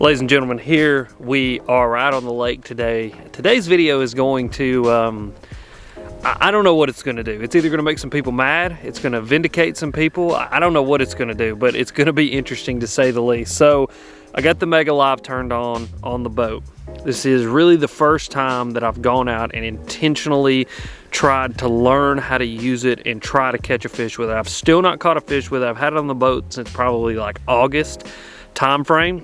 Ladies and gentlemen, here we are out on the lake today. Today's video is going to, I don't know what it's going to do. It's either going to make some people mad, it's going to vindicate some people. I don't know what it's going to do, but it's going to be interesting to say the least. So I got the Mega Live turned on the boat. This is really the first time that I've gone out and intentionally tried to learn how to use it and try to catch a fish with it. I've still not caught a fish with it. I've had it on the boat since probably like August time frame.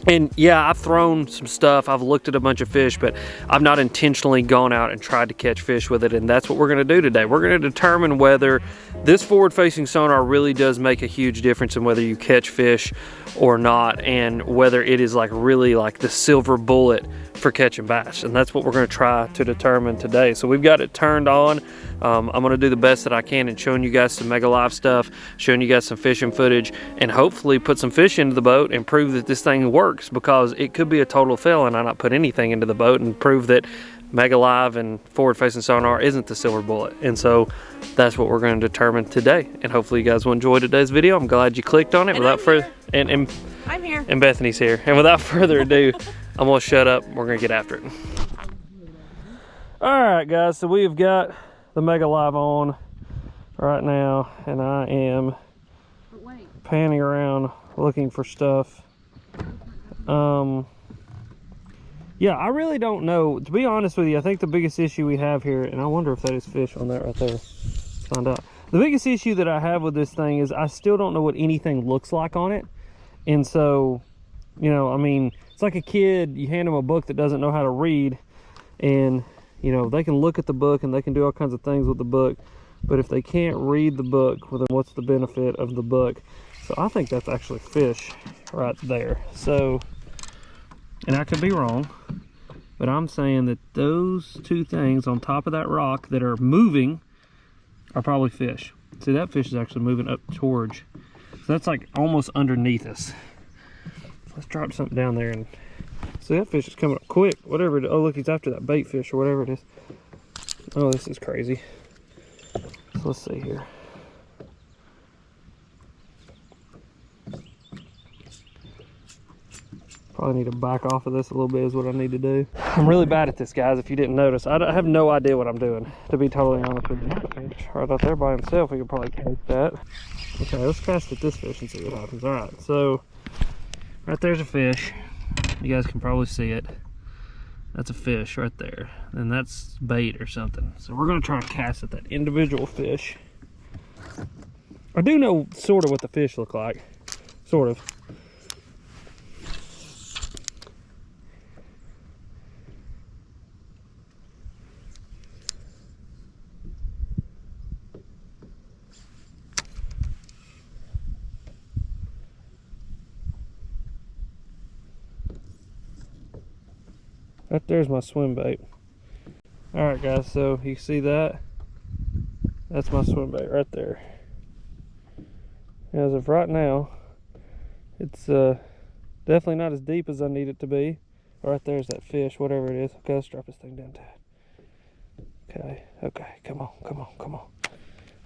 And yeah, I've thrown some stuff, I've looked at a bunch of fish, but I've not intentionally gone out and tried to catch fish with it, and that's what we're gonna do today. We're gonna determine whether this forward-facing sonar really does make a huge difference in whether you catch fish or not, and whether it is like really like the silver bullet for catching bass. And that's what we're gonna try to determine today. So we've got it turned on. I'm gonna do the best that I can in showing you guys some Mega Live stuff, showing you guys some fishing footage, and hopefully put some fish into the boat and prove that this thing works, because it could be a total fail and I not put anything into the boat, and prove that Mega Live and forward-facing sonar isn't the silver bullet. And so that's what we're going to determine today, and hopefully you guys will enjoy today's video. I'm glad you clicked on it. And without further, and I'm here, and Bethany's here, and without further ado, I'm gonna shut up. We're gonna get after it. All right, guys, so we've got the Mega Live on right now, and I am panning around looking for stuff. Yeah, I really don't know, to be honest with you. I think the biggest issue we have here, and I wonder if that is fish on that right there. Let's find out. The biggest issue that I have with this thing is I still don't know what anything looks like on it. And so, you know, I mean, it's like a kid, you hand them a book that doesn't know how to read, and you know, they can look at the book and they can do all kinds of things with the book, but if they can't read the book, well, then what's the benefit of the book? So I think that's actually fish right there. So, and I could be wrong, but I'm saying that those two things on top of that rock that are moving are probably fish. See, that fish is actually moving up towards, so that's like almost underneath us. Let's drop something down there and see, that fish is coming up quick. Whatever it is. Oh, look, he's after that bait fish or whatever it is. Oh, this is crazy. So let's see here. Probably need to back off of this a little bit is what I need to do. I'm really bad at this, guys, if you didn't notice. I have no idea what I'm doing, to be totally honest with you. Right out there by himself, we could probably catch that. Okay, let's cast at this fish and see what happens. All right, so right there's a fish. You guys can probably see it. That's a fish right there. And that's bait or something. So we're gonna try to cast at that individual fish. I do know sort of what the fish look like. Sort of. Right there's my swim bait. Alright, guys, so you see that? That's my swim bait right there. As of right now, it's definitely not as deep as I need it to be. Right there's that fish, whatever it is. Okay, let's drop this thing down to it. Okay, come on.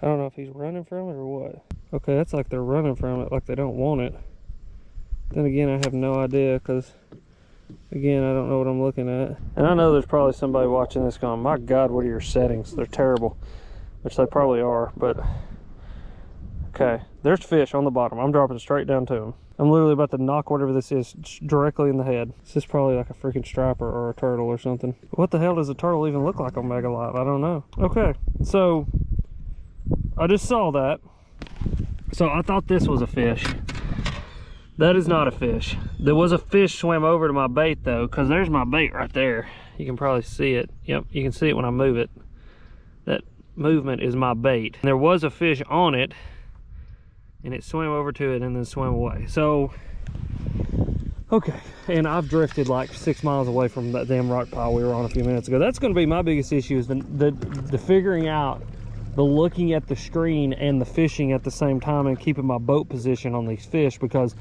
I don't know if he's running from it or what. Okay, that's like they're running from it, like they don't want it. Then again, I have no idea, because again, I don't know what I'm looking at. And I know there's probably somebody watching this going, my God, what are your settings? They're terrible. Which they probably are, but okay. There's fish on the bottom. I'm dropping straight down to him. I'm literally about to knock whatever this is directly in the head. This is probably like a freaking striper or a turtle or something. What the hell does a turtle even look like on Mega Live? I don't know. Okay, so I just saw that. So I thought this was a fish. That is not a fish. There was a fish swam over to my bait though, because there's my bait right there. You can probably see it. Yep, you can see it when I move it. That movement is my bait. There was a fish on it, and it swam over to it and then swam away. So, okay, and I've drifted like 6 miles away from that damn rock pile we were on a few minutes ago. That's gonna be my biggest issue, is the figuring out, the looking at the screen and the fishing at the same time, and keeping my boat position on these fish, because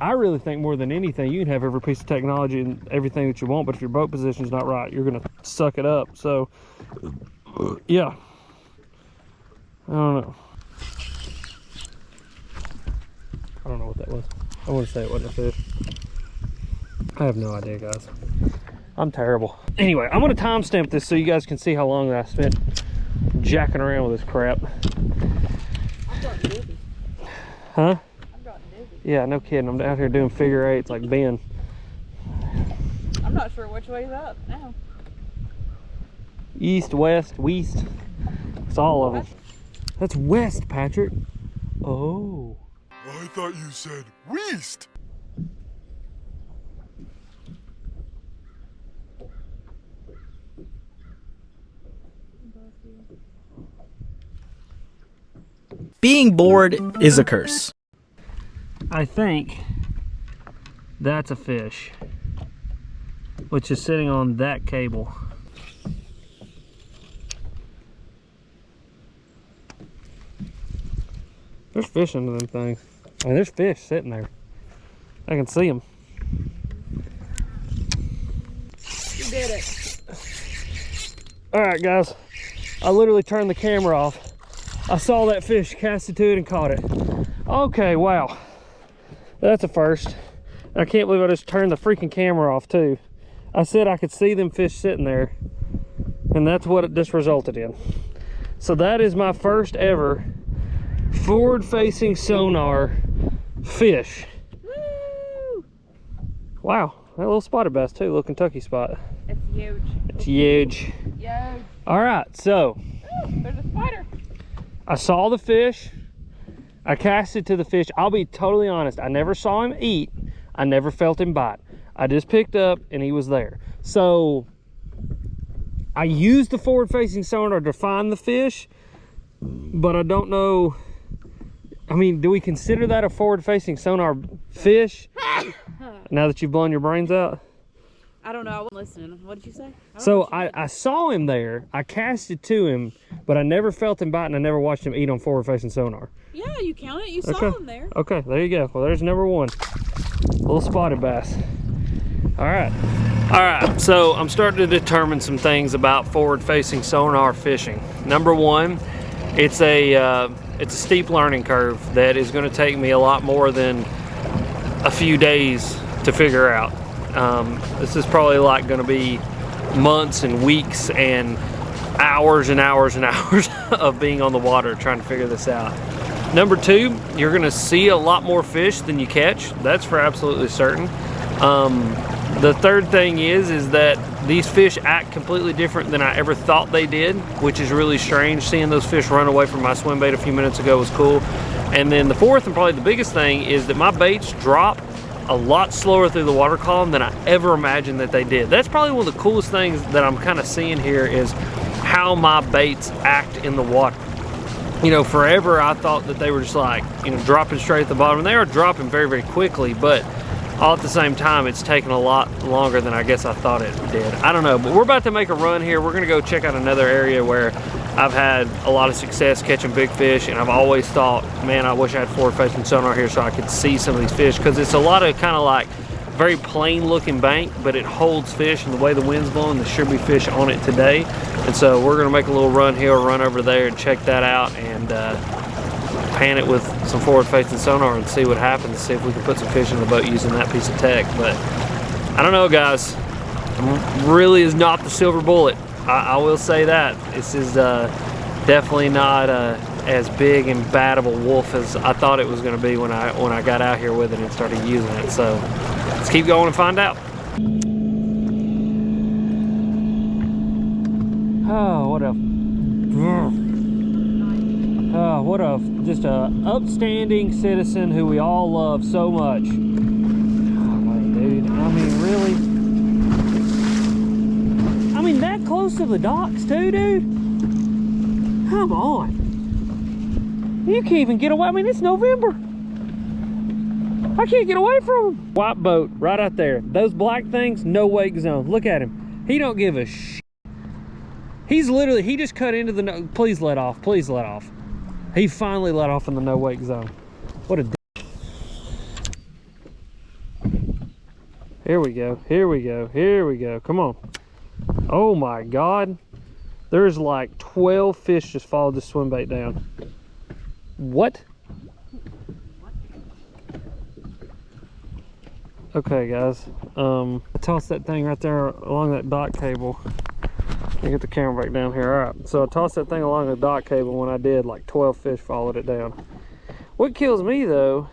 I really think more than anything, you can have every piece of technology and everything that you want, but if your boat position is not right, you're gonna suck it up. So yeah, I don't know. I don't know what that was. I want to say it wasn't a fish. I have no idea, guys. I'm terrible. Anyway, I'm gonna timestamp this so you guys can see how long that I spent jacking around with this crap. I've gotten busy. Huh? I've gotten busy. Yeah, no kidding. I'm out here doing figure eights like Ben. I'm not sure which way's up now. East, west, west. It's all of them. That's west, Patrick. Oh. I thought you said west. Being bored is a curse. I think that's a fish, which is sitting on that cable. There's fish under them things. I mean, there's fish sitting there. I can see them. You did it. All right, guys. I literally turned the camera off. I saw that fish, casted to it, and caught it. Okay, wow. That's a first. I can't believe I just turned the freaking camera off, too. I said I could see them fish sitting there, and that's what it just resulted in. So that is my first ever forward-facing sonar fish. Woo! Wow, that little spotted bass too, little Kentucky spot. It's huge. It's huge. Huge. All right, so Ooh, there's a spider. I saw the fish. I casted to the fish. I'll be totally honest. I never saw him eat. I never felt him bite. I just picked up and he was there. So I used the forward-facing sonar to find the fish, but I don't know. I mean, do we consider that a forward-facing sonar fish? Now that you've blown your brains out? I don't know. I wasn't listening. What did you say? So I saw him there. I casted to him, but I never felt him bite, and I never watched him eat on forward-facing sonar. Yeah, you count it. You saw him there. Okay, there you go. Well, there's number one. Little spotted bass. All right, so I'm starting to determine some things about forward-facing sonar fishing. Number one, it's a steep learning curve that is going to take me a lot more than a few days to figure out. This is probably like going to be months and weeks and hours and hours and hours of being on the water trying to figure this out. Number two, you're going to see a lot more fish than you catch. That's for absolutely certain. The third thing is that these fish act completely different than I ever thought they did, which is really strange. Seeing those fish run away from my swim bait a few minutes ago was cool. And then the fourth and probably the biggest thing is that my baits drop a lot slower through the water column than I ever imagined that they did. That's probably one of the coolest things that I'm kind of seeing here is how my baits act in the water. You know, forever I thought that they were just like, you know, dropping straight at the bottom. And they are dropping very, very quickly, but all at the same time, it's taken a lot longer than I guess I thought it did. I don't know, but we're about to make a run here. We're gonna go check out another area where I've had a lot of success catching big fish, and I've always thought, man, I wish I had forward-facing sonar here so I could see some of these fish, because it's a lot of kind of like very plain looking bank, but it holds fish, and the way the wind's blowing, there should be fish on it today. And so we're gonna make a little run here, run over there and check that out, and pan it with some forward-facing sonar and see what happens, see if we can put some fish in the boat using that piece of tech. But I don't know, guys, it really is not the silver bullet. I will say that this is definitely not as big and bad of a wolf as I thought it was going to be when I got out here with it and started using it. So let's keep going and find out. Oh, what a just a upstanding citizen who we all love so much. Golly, dude, I mean, really? I mean, that close to the docks too, dude? Come on. You can't even get away. I mean, it's November. I can't get away from him. White boat right out there. Those black things, no wake zone. Look at him. He don't give a shit. He's literally, he just cut into the no, please let off, please let off. He finally let off in the no wake zone. What a here we go, here we go, here we go. Come on. Oh my God. There's like 12 fish just followed this swim bait down. What? Okay, guys. I tossed that thing right there along that dock cable. Let me get the camera back down here. All right. So I tossed that thing along the dock cable. When I did, like 12 fish followed it down. What kills me though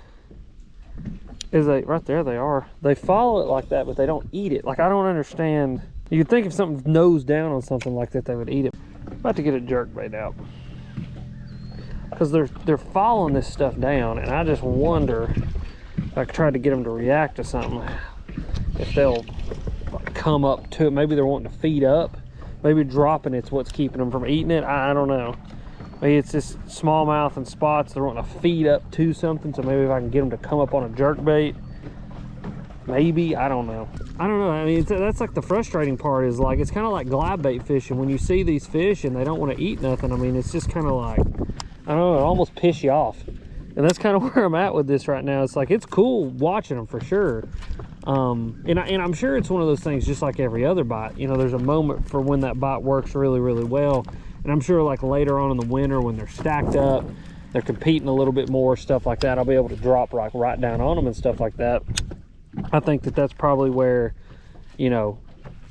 is right there they are. They follow it like that, but they don't eat it. Like, I don't understand. You'd think if something nose down on something like that, they would eat it. I'm about to get a jerkbait out because they're following this stuff down, and I just wonder if I tried to get them to react to something, if they'll like come up to it. Maybe they're wanting to feed up. Maybe dropping it's what's keeping them from eating it. I don't know. Maybe it's just smallmouth and spots. They're wanting to feed up to something. So maybe if I can get them to come up on a jerkbait, maybe. I don't know. I don't know. I mean, that's like the frustrating part is like, it's kind of like glide bait fishing. When you see these fish and they don't want to eat nothing, I mean, it's just kind of like, I don't know, it almost piss you off. And that's kind of where I'm at with this right now. It's like, it's cool watching them for sure. And I'm sure it's one of those things just like every other bite. You know, there's a moment for when that bite works really, really well. And I'm sure like later on in the winter when they're stacked up, they're competing a little bit more, stuff like that, I'll be able to drop like right down on them and stuff like that. I think that's probably where, you know,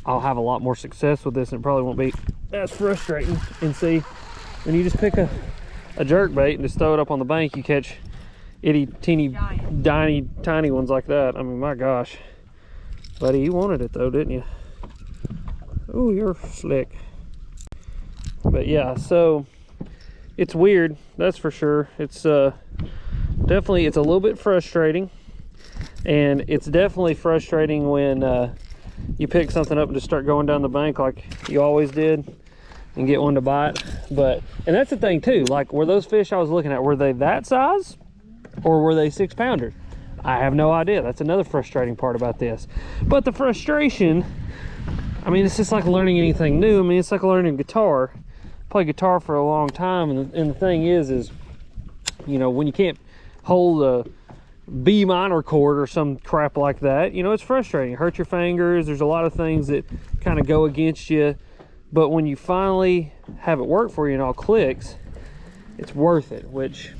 I'll have a lot more success with this, and it probably won't be as frustrating. And see, when you just pick a jerkbait and just throw it up on the bank, you catch itty teeny tiny ones like that. I mean, my gosh, buddy, you wanted it though, didn't you? Oh, you're slick. But yeah, so it's weird, that's for sure. It's definitely, it's a little bit frustrating, and it's definitely frustrating when you pick something up and just start going down the bank like you always did and get one to bite. But, and that's the thing too, like, were those fish I was looking at, were they that size or were they 6-pounders? I have no idea. That's another frustrating part about this. But the frustration, I mean, it's just like learning anything new. I mean, it's like learning guitar. Play guitar for a long time, and the thing is, you know, when you can't hold a B minor chord or some crap like that, you know, it's frustrating. It hurts your fingers. There's a lot of things that kind of go against you. But when you finally have it work for you and all clicks, it's worth it, which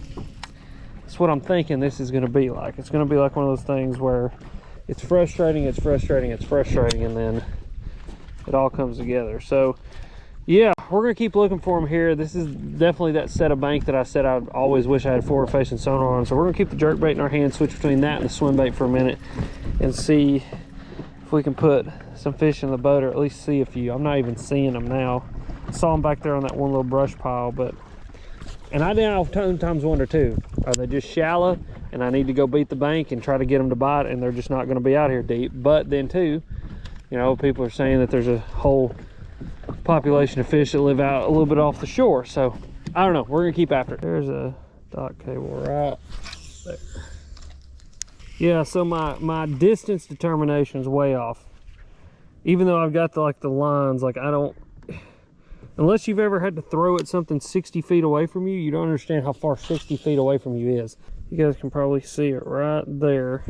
is what I'm thinking this is going to be like. It's going to be like one of those things where it's frustrating, it's frustrating, it's frustrating, and then it all comes together. So yeah, we're going to keep looking for them here. This is definitely that set of bank that I said I'd always wish I had forward facing sonar on. So we're going to keep the jerkbait in our hand, switch between that and the swim bait for a minute, and see if we can put some fish in the boat, or at least see a few. I'm not even seeing them now. I saw them back there on that one little brush pile, but, and I now sometimes wonder too, are they just shallow and I need to go beat the bank and try to get them to bite, and they're just not going to be out here deep? But then too, you know, people are saying that there's a whole population of fish that live out a little bit off the shore. So I don't know, we're gonna keep after it. There's a dock cable right there. Yeah, so my distance determination is way off, even though I've got the lines. Like, I don't, unless you've ever had to throw at something 60 feet away from you, you don't understand how far 60 feet away from you is. You guys can probably see it right there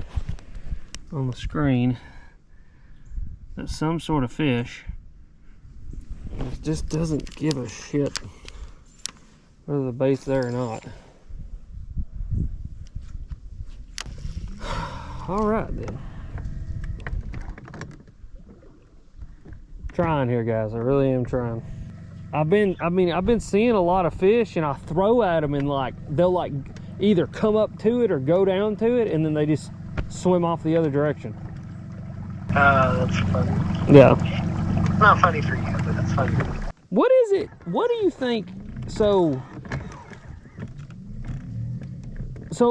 on the screen. That's some sort of fish. It just doesn't give a shit whether the bait's there or not. All right then. Trying here, guys. I really am trying. I've been seeing a lot of fish, and I throw at them, and like they'll like either come up to it or go down to it, and then they just swim off the other direction. That's funny. Yeah. Not funny for you, but that's funny. What is it? What do you think? So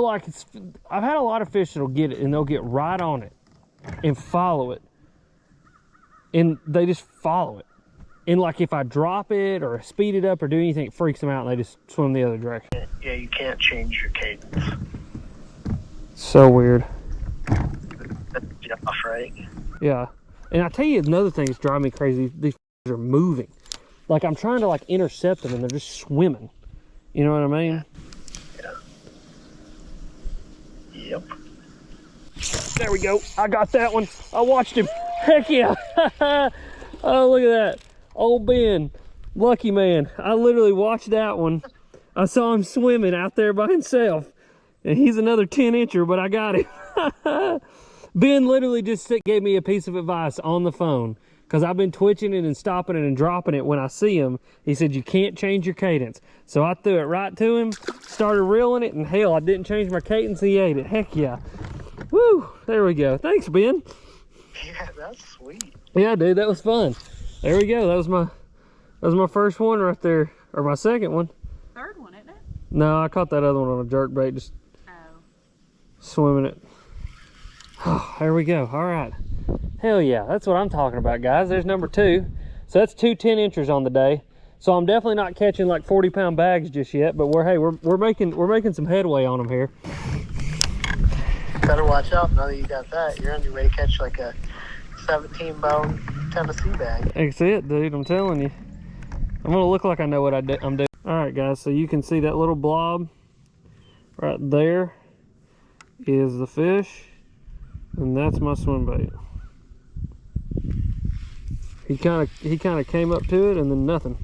like, I've had a lot of fish that'll get it and they'll get right on it and follow it, and they just follow it. And like, if I drop it or speed it up or do anything, it freaks them out and they just swim the other direction. Yeah, you can't change your cadence. So weird. That's off, right? Yeah. And I tell you another thing that's driving me crazy, these are moving. Like, I'm trying to like intercept them and they're just swimming. You know what I mean? Yeah. Yep. There we go. I got that one. I watched him. Heck yeah. Oh, look at that. Old Ben. Lucky man. I literally watched that one. I saw him swimming out there by himself. And he's another 10-incher, but I got him. Ben literally just gave me a piece of advice on the phone because I've been twitching it and stopping it and dropping it when I see him. He said, you can't change your cadence. So I threw it right to him, started reeling it, and hell, I didn't change my cadence. He ate it. Heck yeah. Woo, there we go. Thanks, Ben. Yeah, that's sweet. Yeah, dude, that was fun. There we go. That was my first one right there, or my second one. Third one, isn't it? No, I caught that other one on a jerk bait, just swimming it. Oh, there we go. All right. Hell yeah, that's what I'm talking about, guys. There's number 2. So that's 2 10-inchers on the day. So I'm definitely not catching like 40-pound bags just yet, but we're making some headway on them here. Better watch out now that you got that. You're on your way to catch like a 17-pound Tennessee bag. That's it, dude. I'm telling you. I'm gonna look like I know what I'm doing. All right, guys. So you can see that little blob right there is the fish, and that's my swim bait. He kind of came up to it and then nothing.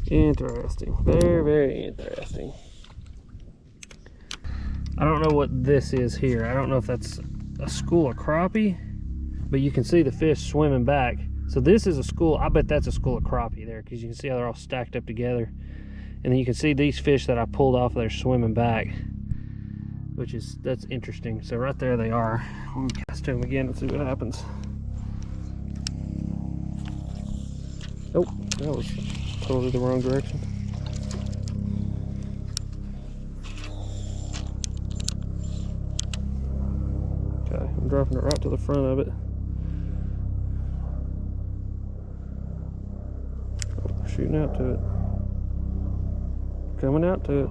Interesting. Very, very interesting. I don't know what this is here. I don't know if that's a school of crappie, but you can see the fish swimming back. So this is a school. I bet that's a school of crappie there, because you can see how they're all stacked up together. And then you can see these fish that I pulled off there swimming back, that's interesting. So right there they are. Let me cast them again and see what happens. Oh, that was totally the wrong direction. Okay, I'm dropping it right to the front of it. Oh, shooting out to it. Coming out to it.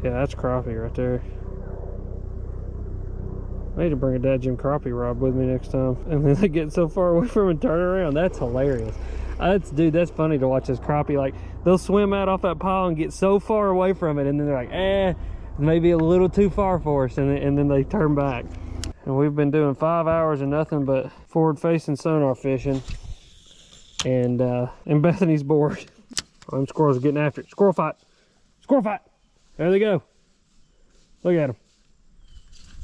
Yeah, that's crappie right there. I need to bring a dadgum crappie rod with me next time. And then they get so far away from it and turn around. That's hilarious. Dude, that's funny to watch this crappie. Like, they'll swim out off that pile and get so far away from it, and then they're like, maybe a little too far for us, and then they turn back. And we've been doing 5 hours of nothing but forward-facing sonar fishing. And Bethany's bored. Them squirrels are getting after it. Squirrel fight. Squirrel fight. There they go. Look at them.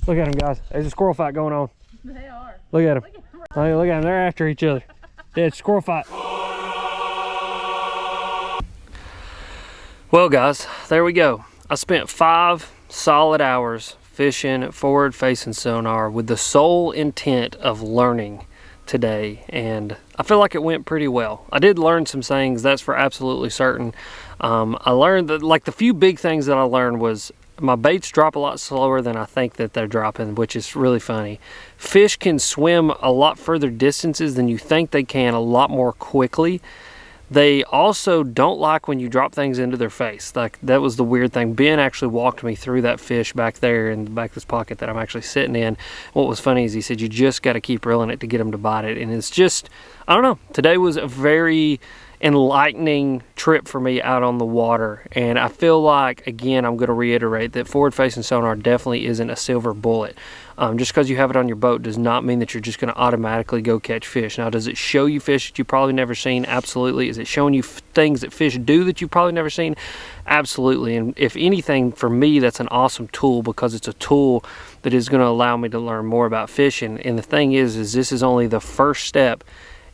Look at them, guys. There's a squirrel fight going on. They are. Look at them. Look at them. They're after each other. Yeah, it's squirrel fight. Well, guys, there we go. I spent 5 solid hours fishing forward-facing sonar with the sole intent of learning today, and I feel like it went pretty well. I did learn some things, that's for absolutely certain. I learned that, like, the few big things that I learned was my baits drop a lot slower than I think that they're dropping, which is really funny. Fish can swim a lot further distances than you think they can, a lot more quickly. They also don't like when you drop things into their face. Like, that was the weird thing. Ben actually walked me through that fish back there in the back of this pocket that I'm actually sitting in. What was funny is he said, you just got to keep reeling it to get them to bite it. And it's just, I don't know. Today was a very enlightening trip for me out on the water. And I feel like, again, I'm going to reiterate that forward-facing sonar definitely isn't a silver bullet. Just because you have it on your boat does not mean that you're just going to automatically go catch fish. Now, does it show you fish that you've probably never seen? Absolutely. Is it showing you things that fish do that you've probably never seen? Absolutely. And if anything, for me, that's an awesome tool, because it's a tool that is going to allow me to learn more about fishing. And the thing is this is only the first step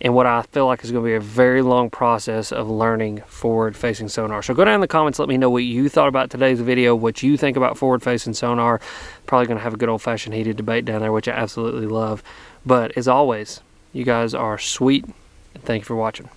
in what I feel like is going to be a very long process of learning forward-facing sonar. So go down in the comments, let me know what you thought about today's video, what you think about forward-facing sonar. Probably going to have a good old-fashioned heated debate down there, which I absolutely love. But as always, you guys are sweet, and thank you for watching.